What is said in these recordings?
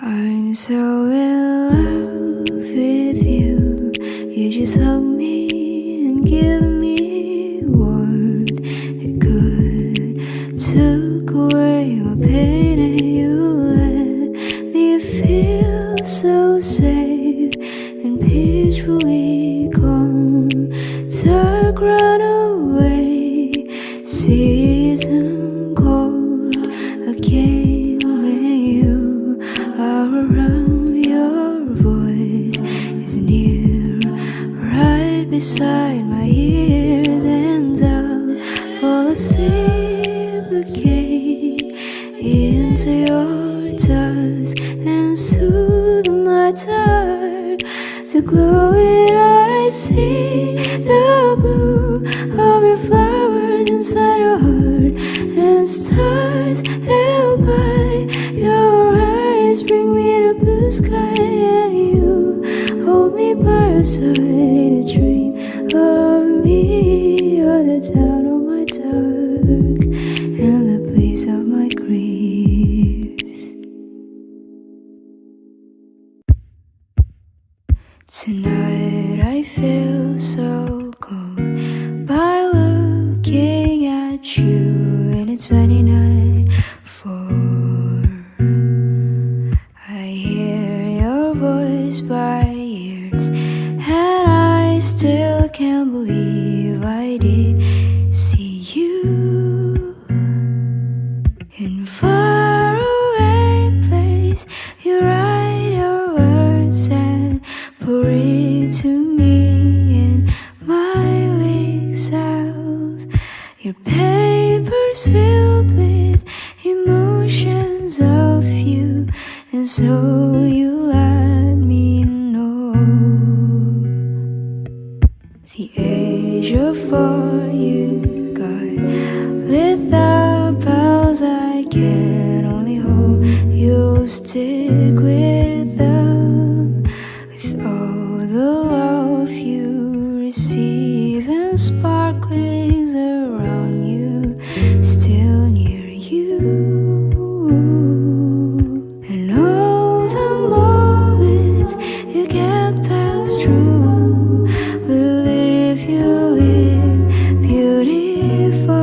I'm so in love with you. You just hug me and give me warmth. It could took away my pain, and you let me feel so safe and peacefully calm. Dark run away, season cold again when you are around. Your voice is near, right beside my ears, and I'll fall asleep again into your dusk and soothe my dark. To glow it out, I see the blue of your flowers inside your heart, and stars held by your eyes bring me to blue sky, and you hold me by your side in a dream of me. You're the town of my dark and the place of my grief. Tonight I feel so cold by looking at you, and it's 29:4. I hear your voice by ears, and I still can't believe I did see you in faraway place. You write your words and pour it to me in my weak self. Your paper's filled with emotions of you, and so you let me know. The age of 4 you got without bells. I can only hope you'll stick with them, with all the love you receive and sparklings around you, still near you. And all the moments you get passed through will leave you with beautiful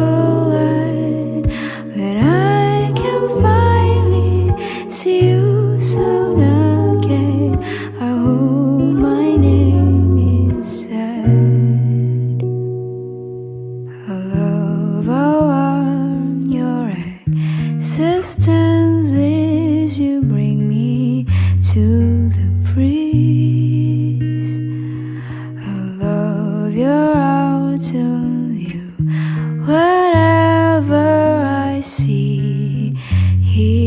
light. When I can finally see you soon again, I hope my name is said. I love how warm your existence is. You bring me to the breeze. I love your autumn view. Whatever I see you.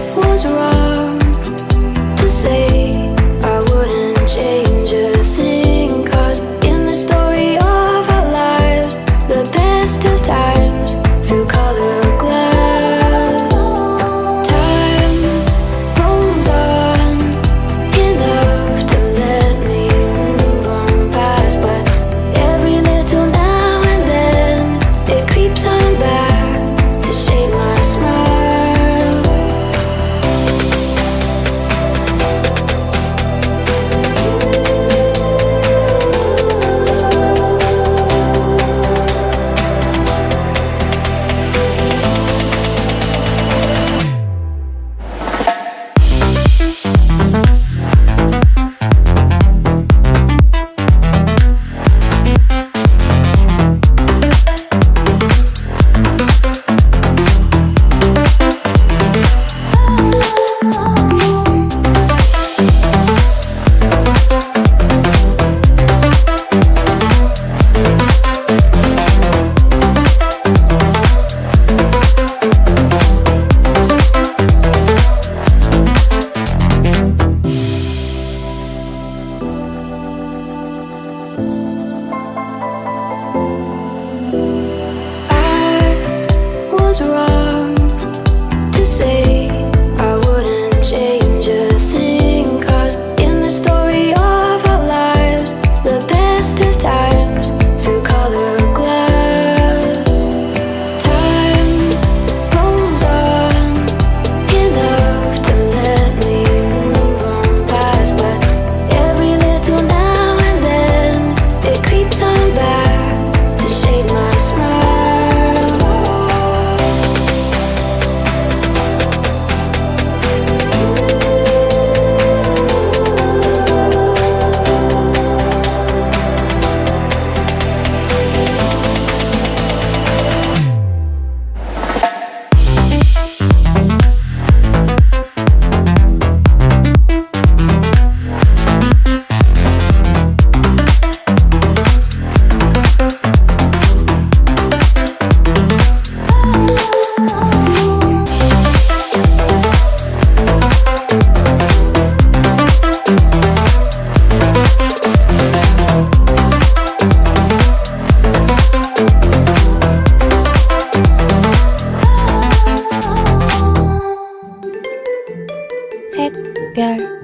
I was wrong to say I wouldn't change a thing, 'cause in the story of our lives, the best of times through color glass. Time rolls on enough to let me move on past, but every little now and then it creeps on back to shade my smile. 셋, 별.